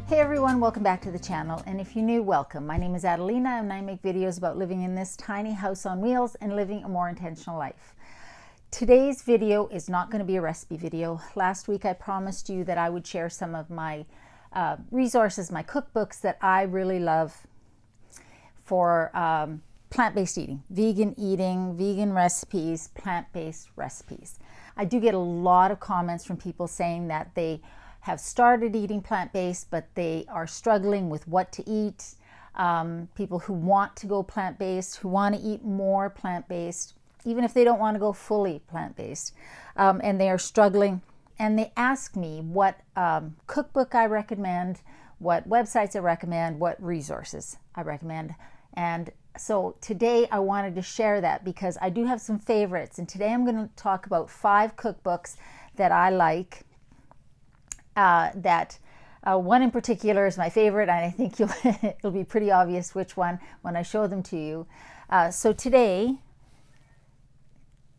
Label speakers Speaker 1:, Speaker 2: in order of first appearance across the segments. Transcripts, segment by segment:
Speaker 1: Hey everyone, welcome back to the channel, and if you're new, welcome. My name is Adelina and I make videos about living in this tiny house on wheels and living a more intentional life. Today's video is not going to be a recipe video. Last week I promised you that I would share some of my resources, my cookbooks that I really love for plant-based eating, vegan recipes, plant-based recipes. I do get a lot of comments from people saying that they have started eating plant-based, but they are struggling with what to eat. People who want to go plant-based, who want to eat more plant-based, even if they don't want to go fully plant-based, and they are struggling. And they ask me what cookbook I recommend, what websites I recommend, what resources I recommend. And so today I wanted to share that because I do have some favorites. And today I'm going to talk about 5 cookbooks that I like. One in particular is my favorite, and I think it'll be pretty obvious which one when I show them to you. So today,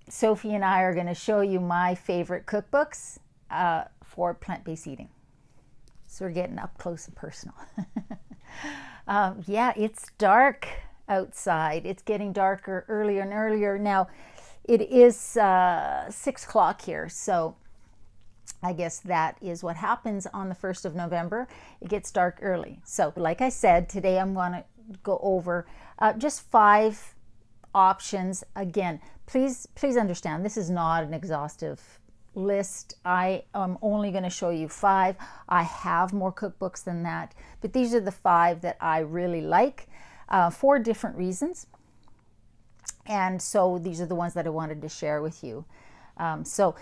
Speaker 1: Sophie and I are going to show you my favorite cookbooks for plant-based eating. So we're getting up close and personal. Yeah, it's dark outside. It's getting darker earlier and earlier. Now, it is 6 o'clock here, so I guess that is what happens on the 1st of November. It gets dark early. So like I said, today I'm going to go over just 5 options. Again, please understand, this is not an exhaustive list. I am only going to show you 5. I have more cookbooks than that, but these are the 5 that I really like for different reasons. And so these are the ones that I wanted to share with you. So,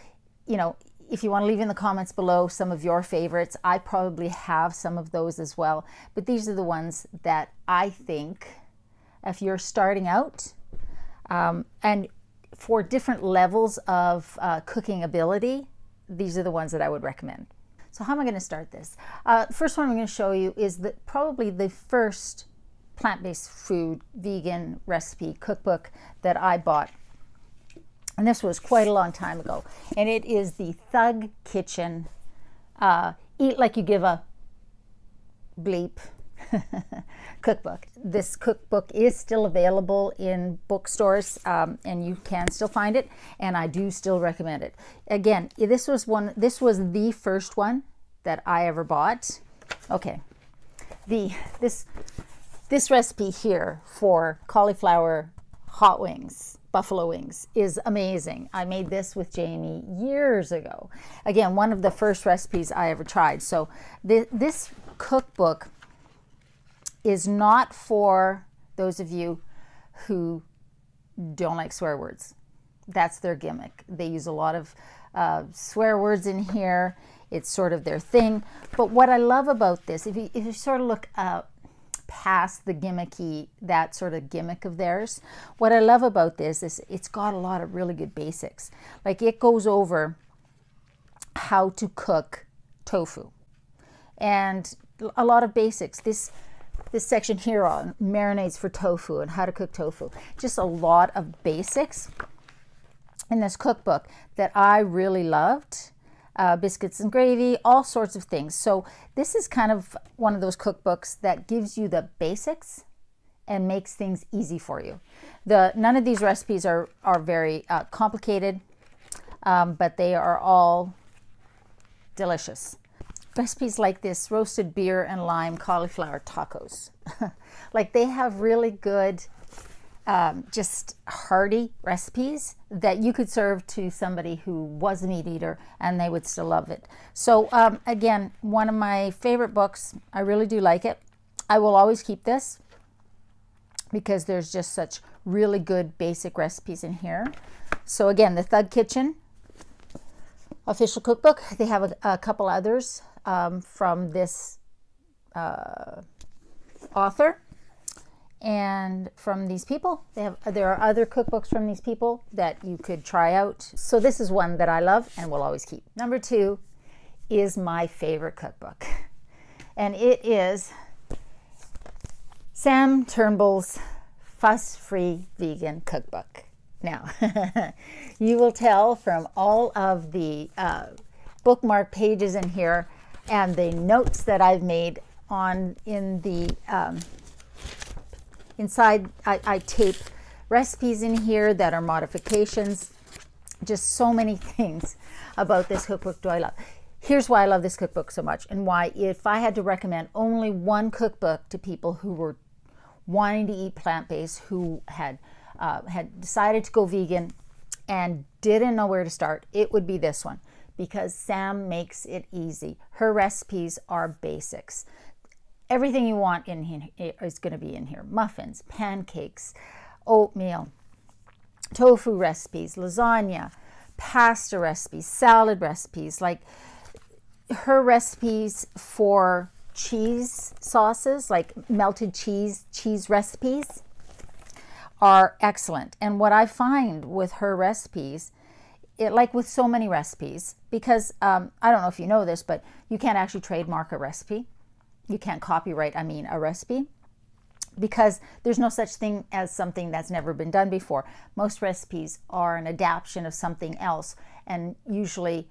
Speaker 1: you know, if you want to leave in the comments below some of your favorites, I probably have some of those as well. But these are the ones that I think, if you're starting out, and for different levels of cooking ability, these are the ones that I would recommend. So how am I going to start this? First one I'm going to show you is probably the first plant-based food, vegan recipe cookbook that I bought. And this was quite a long time ago. And it is the Thug Kitchen Eat Like You Give a Bleep cookbook. This cookbook is still available in bookstores, and you can still find it, and I do still recommend it. Again, this was the first one that I ever bought. Okay, this recipe here for cauliflower hot wings, buffalo wings, is amazing. I made this with Jamie years ago. Again, one of the first recipes I ever tried. So this cookbook is not for those of you who don't like swear words. That's their gimmick. They use a lot of swear words in here. It's sort of their thing. But what I love about this, if you sort of look past the gimmicky, that sort of gimmick of theirs, what I love about this is it's got a lot of really good basics. Like, it goes over how to cook tofu and a lot of basics. This section here on marinades for tofu and how to cook tofu, just a lot of basics in this cookbook that I really loved. Biscuits and gravy, all sorts of things. So this is kind of one of those cookbooks that gives you the basics and makes things easy for you. None of these recipes are very complicated, but they are all delicious. Recipes like this roasted beer and lime cauliflower tacos. Like, they have really good just hearty recipes that you could serve to somebody who was a meat eater and they would still love it. So again, one of my favorite books. I really do like it. I will always keep this because there's just such really good basic recipes in here. So again, the Thug Kitchen official cookbook. They have a couple others from this author. And from these people, there are other cookbooks from these people that you could try out. So this is one that I love and will always keep. Number 2 is my favorite cookbook, and it is Sam Turnbull's Fuss-Free Vegan Cookbook. Now, you will tell from all of the bookmark pages in here and the notes that I've made, in the inside. I tape recipes in here that are modifications. Just so many things about this cookbook do I love. Here's why I love this cookbook so much, and why, if I had to recommend only one cookbook to people who were wanting to eat plant-based, who had decided to go vegan and didn't know where to start, it would be this one, because Sam makes it easy. Her recipes are basics. Everything you want in here is going to be in here. Muffins, pancakes, oatmeal, tofu recipes, lasagna, pasta recipes, salad recipes. Like, her recipes for cheese sauces, like melted cheese recipes, are excellent. And what I find with her recipes, like with so many recipes, because I don't know if you know this, but you can't actually trademark a recipe. You can't copyright, a recipe, because there's no such thing as something that's never been done before. Most recipes are an adaptation of something else, and usually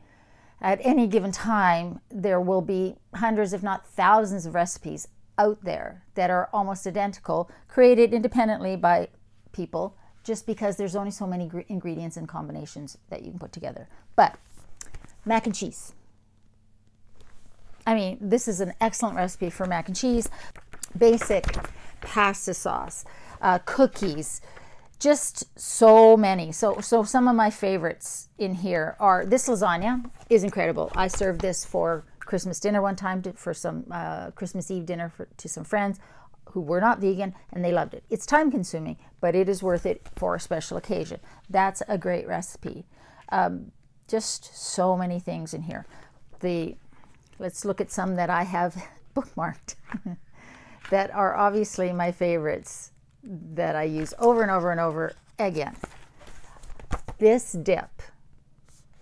Speaker 1: at any given time there will be hundreds, if not thousands, of recipes out there that are almost identical, created independently by people, just because there's only so many ingredients and combinations that you can put together. But mac and cheese. This is an excellent recipe for mac and cheese. Basic pasta sauce, cookies, just so many. So some of my favorites in here are, this lasagna is incredible. I served this for Christmas dinner one time, for some Christmas Eve dinner to some friends who were not vegan, and they loved it. It's time consuming, but it is worth it for a special occasion. That's a great recipe. Just so many things in here. Let's look at some that I have bookmarked that are obviously my favorites, that I use over and over and over again. This dip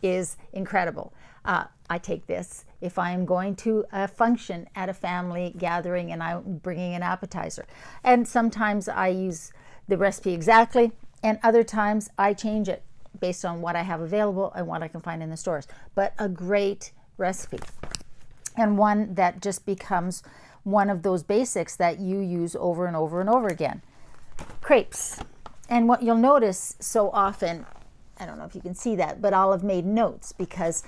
Speaker 1: is incredible. I take this if I am going to a function at a family gathering and I'm bringing an appetizer. And sometimes I use the recipe exactly, and other times I change it based on what I have available and what I can find in the stores. But a great recipe, and one that just becomes one of those basics that you use over and over and over again. Crepes. And what you'll notice so often, I don't know if you can see that, but I'll have made notes, because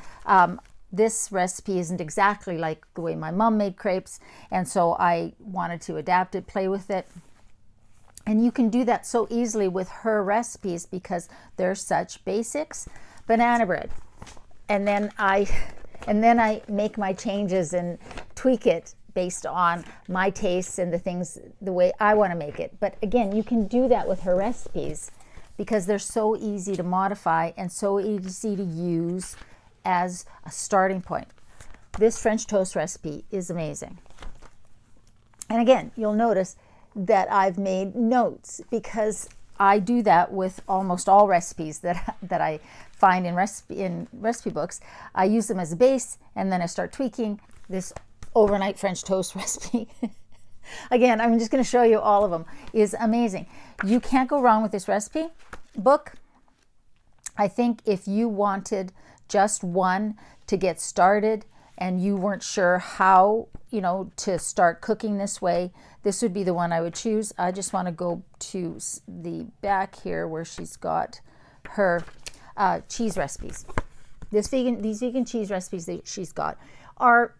Speaker 1: this recipe isn't exactly like the way my mom made crepes, and so I wanted to adapt it, play with it. And you can do that so easily with her recipes because they're such basics. Banana bread. And then I make my changes and tweak it based on my tastes and the way I want to make it. But again, you can do that with her recipes because they're so easy to modify and so easy to use as a starting point. This French toast recipe is amazing. And again, you'll notice that I've made notes because I do that with almost all recipes that I find in recipe books. I use them as a base, and then I start tweaking. This overnight French toast recipe, again, I'm just going to show you all of them, is amazing. You can't go wrong with this recipe book. I think if you wanted just one to get started and you weren't sure how, to start cooking this way, this would be the one I would choose. I just want to go to the back here where she's got her cheese recipes. These vegan cheese recipes that she's got are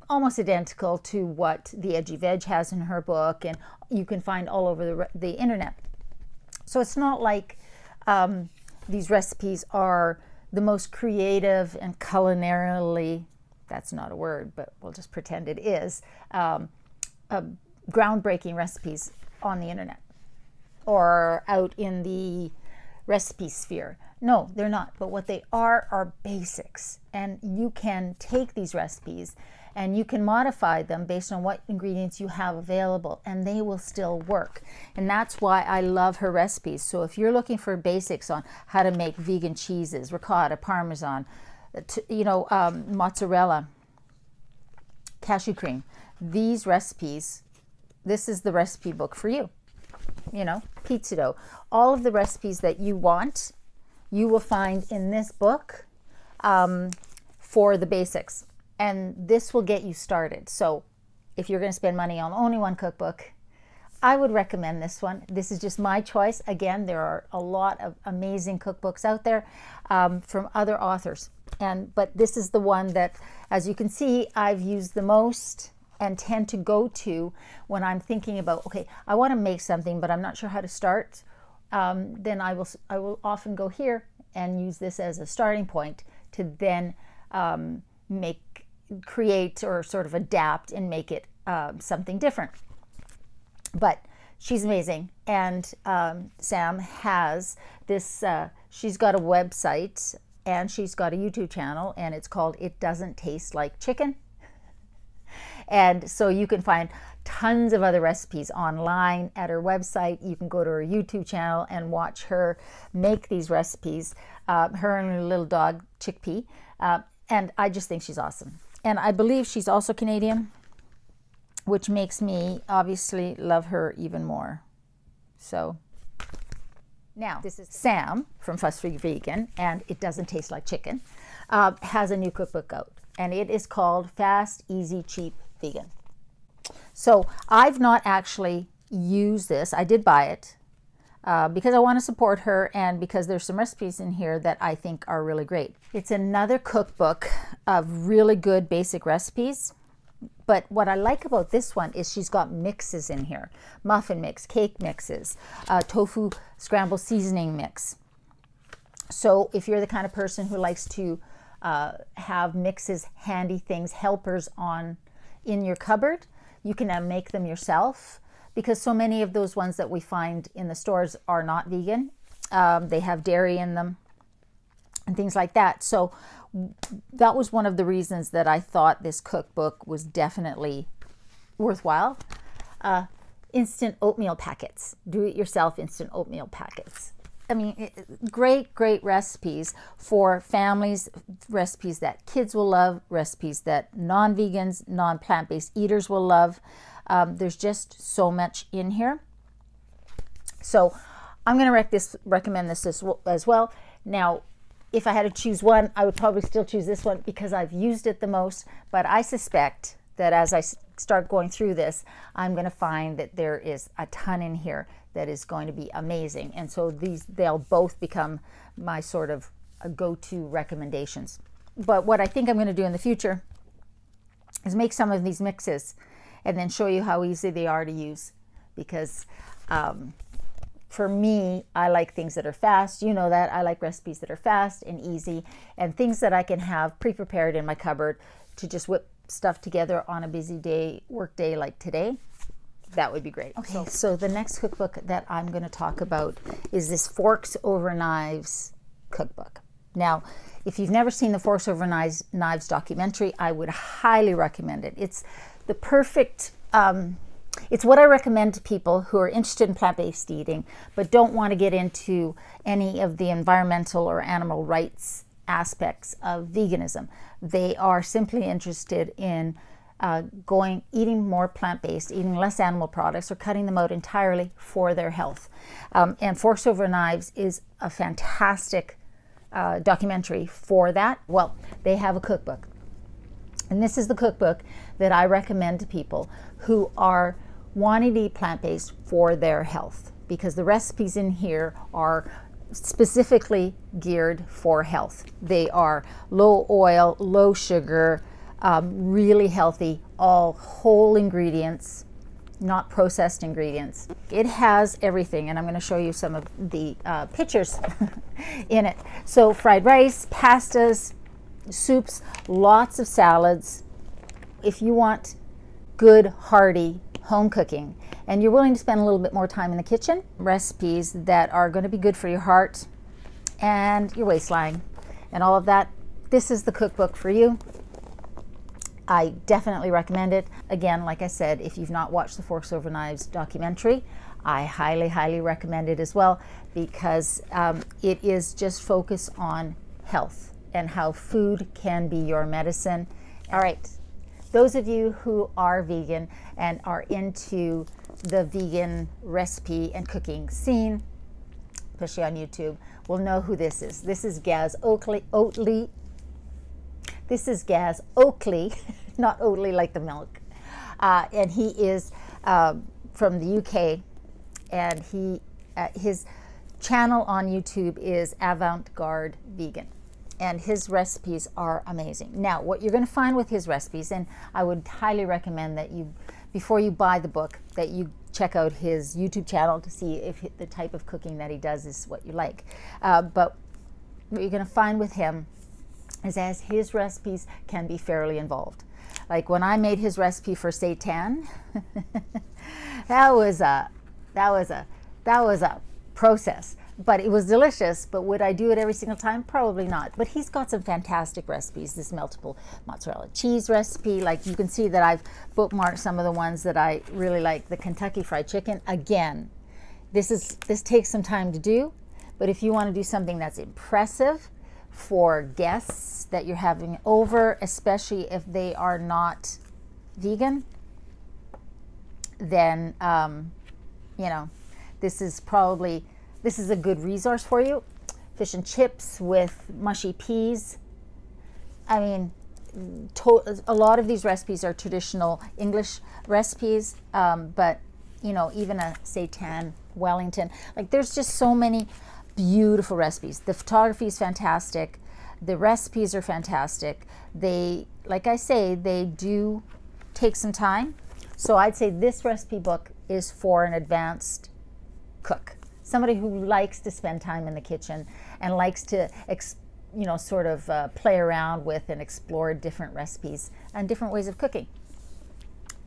Speaker 1: almost identical to what the Edgy Veg has in her book, and you can find all over the internet. So it's not like these recipes are the most creative and culinarily, that's not a word, but we'll just pretend it is, groundbreaking recipes on the internet or out in the recipe sphere. No, they're not. But what they are basics. And you can take these recipes and you can modify them based on what ingredients you have available, and they will still work. And that's why I love her recipes. So if you're looking for basics on how to make vegan cheeses, ricotta, parmesan, mozzarella, cashew cream, these recipes, this is the recipe book for you. Pizza dough, all of the recipes that you want, you will find in this book for the basics. And this will get you started. So if you're going to spend money on only one cookbook, I would recommend this one. This is just my choice. Again, there are a lot of amazing cookbooks out there from other authors. But this is the one that, as you can see, I've used the most and tend to go to when I'm thinking about, okay, I want to make something, but I'm not sure how to start. Then I will often go here and use this as a starting point to then create or sort of adapt and make it something different. But she's amazing, and Sam has this, she's got a website and she's got a YouTube channel, and it's called It Doesn't Taste Like Chicken. And so you can find tons of other recipes online at her website. You can go to her YouTube channel and watch her make these recipes, her and her little dog, Chickpea. And I just think she's awesome. And I believe she's also Canadian, which makes me obviously love her even more. So now, this is Sam from Fuss Free Vegan, and It Doesn't Taste Like Chicken, has a new cookbook out, and it is called Fast, Easy, Cheap Vegan. So I've not actually used this. I did buy it because I want to support her, and because there's some recipes in here that I think are really great. It's another cookbook of really good basic recipes. But what I like about this one is she's got mixes in here. Muffin mix, cake mixes, tofu scramble seasoning mix. So if you're the kind of person who likes to have mixes, handy things, helpers in your cupboard, you can make them yourself, because so many of those ones that we find in the stores are not vegan. They have dairy in them and things like that. So that was one of the reasons that I thought this cookbook was definitely worthwhile. Instant oatmeal packets, do-it-yourself instant oatmeal packets. I mean, great recipes for families, recipes that kids will love, recipes that non-vegans, non-plant-based eaters will love. There's just so much in here. So I'm going to recommend this as well. Now, if I had to choose one, I would probably still choose this one because I've used it the most, but I suspect that as I start going through this, I'm going to find that there is a ton in here that is going to be amazing. And so they'll both become my sort of go-to recommendations. But what I think I'm going to do in the future is make some of these mixes and then show you how easy they are to use, because for me, I like things that are fast. You know that. I like recipes that are fast and easy, and things that I can have pre-prepared in my cupboard to just whip stuff together on a busy day, work day like today. That would be great. Okay, so the next cookbook that I'm going to talk about is this Forks Over Knives cookbook. Now, if you've never seen the Forks Over Knives documentary, I would highly recommend it. It's the perfect... it's what I recommend to people who are interested in plant-based eating but don't want to get into any of the environmental or animal rights aspects of veganism. They are simply interested in eating more plant-based, eating less animal products, or cutting them out entirely for their health. And Forks Over Knives is a fantastic documentary for that. Well, they have a cookbook. And this is the cookbook that I recommend to people who are wanting to eat plant-based for their health, because the recipes in here are specifically geared for health. They are low oil, low sugar, really healthy, all whole ingredients, not processed ingredients. It has everything, and I'm going to show you some of the pictures in it. So fried rice, pastas, soups, lots of salads. If you want good, hearty home cooking and you're willing to spend a little bit more time in the kitchen, recipes that are going to be good for your heart and your waistline and all of that, this is the cookbook for you. I definitely recommend it. Again, like I said, if you've not watched the Forks Over Knives documentary, I highly recommend it as well, because it is just focused on health and how food can be your medicine. All right, those of you who are vegan and are into the vegan recipe and cooking scene, especially on YouTube, will know who this is. This is Gaz Oatley. This is Gaz Oakley, not Oatly like the milk. and he is from the UK, and his channel on YouTube is Avant-Garde Vegan, and his recipes are amazing. Now, what you're going to find with his recipes, and I would highly recommend that you, before you buy the book, that you check out his YouTube channel to see if the type of cooking that he does is what you like. But what you're going to find with him is as his recipes can be fairly involved. Like when I made his recipe for seitan, that was a process, but it was delicious. But would I do it every single time? Probably not. But he's got some fantastic recipes. This multiple mozzarella cheese recipe, like you can see that I've bookmarked some of the ones that I really like. The Kentucky Fried Chicken, again, this takes some time to do, but if you want to do something that's impressive for guests that you're having over, especially if they are not vegan, then you know, this is a good resource for you. Fish and chips with mushy peas. I mean, a lot of these recipes are traditional English recipes, but you know, even a seitan Wellington, like there's just so many beautiful recipes. The photography is fantastic. The recipes are fantastic. They, like I say, they do take some time. So I'd say this recipe book is for an advanced cook, somebody who likes to spend time in the kitchen and likes to, you know, sort of play around with and explore different recipes and different ways of cooking.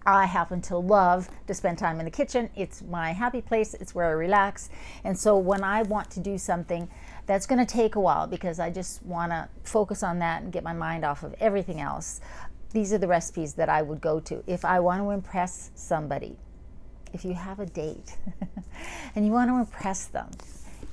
Speaker 1: I happen to love to spend time in the kitchen. It's my happy place. It's where I relax. And so when I want to do something that's going to take a while because I just want to focus on that and get my mind off of everything else, these are the recipes that I would go to. If I want to impress somebody, if you have a date and you want to impress them,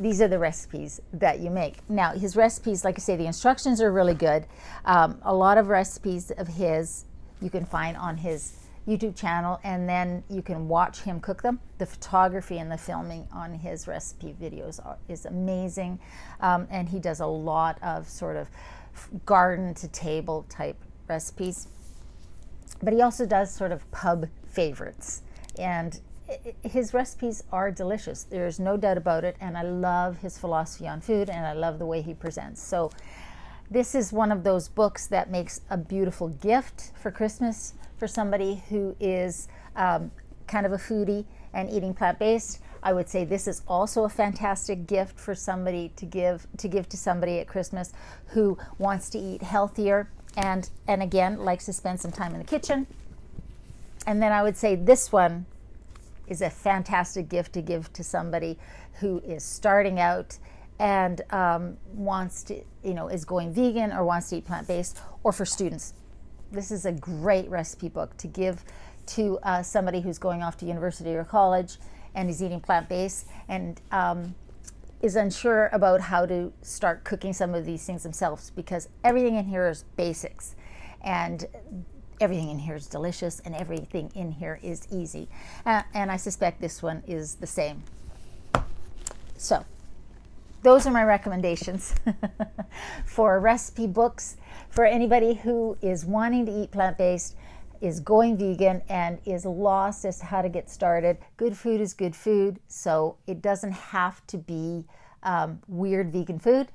Speaker 1: these are the recipes that you make. Now, his recipes, like I say, the instructions are really good. A lot of recipes of his you can find on his YouTube channel, and then you can watch him cook them. The photography and the filming on his recipe videos is amazing, and he does a lot of sort of garden to table type recipes, but he also does sort of pub favorites, and his recipes are delicious. There's no doubt about it, and I love his philosophy on food, and I love the way he presents. So this is one of those books that makes a beautiful gift for Christmas for somebody who is kind of a foodie and eating plant-based. I would say this is also a fantastic gift for somebody to give to somebody at Christmas who wants to eat healthier and again likes to spend some time in the kitchen. And then I would say this one is a fantastic gift to give to somebody who is starting out and wants to, you know, is going vegan or wants to eat plant-based, or for students. This is a great recipe book to give to somebody who's going off to university or college and is eating plant-based and is unsure about how to start cooking some of these things themselves, because everything in here is basics and everything in here is delicious and everything in here is easy. And I suspect this one is the same. So those are my recommendations for recipe books for anybody who is wanting to eat plant-based, is going vegan, and is lost as to how to get started. Good food is good food, so it doesn't have to be weird vegan food.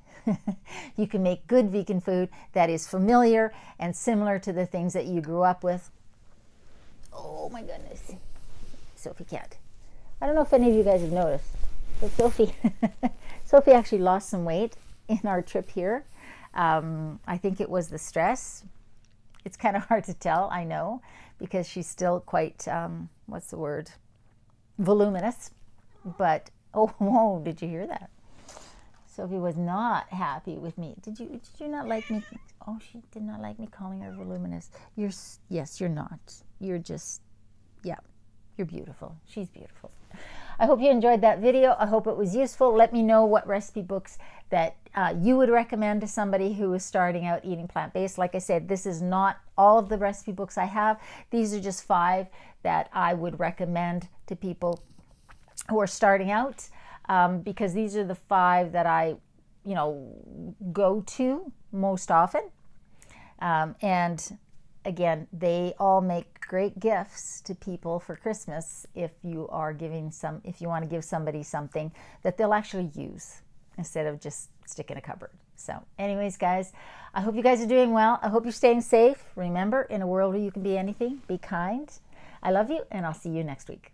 Speaker 1: You can make good vegan food that is familiar and similar to the things that you grew up with. Oh my goodness. Sophie can't. I don't know if any of you guys have noticed, but Sophie actually lost some weight in our trip here. I think it was the stress. It's kind of hard to tell, I know, because she's still quite, what's the word? Voluminous. But, oh, did you hear that? Sophie was not happy with me. Did you not like me? Oh, she did not like me calling her voluminous. Yes, you're not. You're just, yeah, you're beautiful. She's beautiful. I hope you enjoyed that video. I hope it was useful. Let me know what recipe books that you would recommend to somebody who is starting out eating plant-based. Like I said, this is not all of the recipe books I have. These are just 5 that I would recommend to people who are starting out, because these are the 5 that I, you know, go to most often. And again, they all make great gifts to people for Christmas if you are if you want to give somebody something that they'll actually use instead of just stick in a cupboard. So anyways, guys, I hope you guys are doing well. I hope you're staying safe. Remember, in a world where you can be anything, be kind. I love you, and I'll see you next week.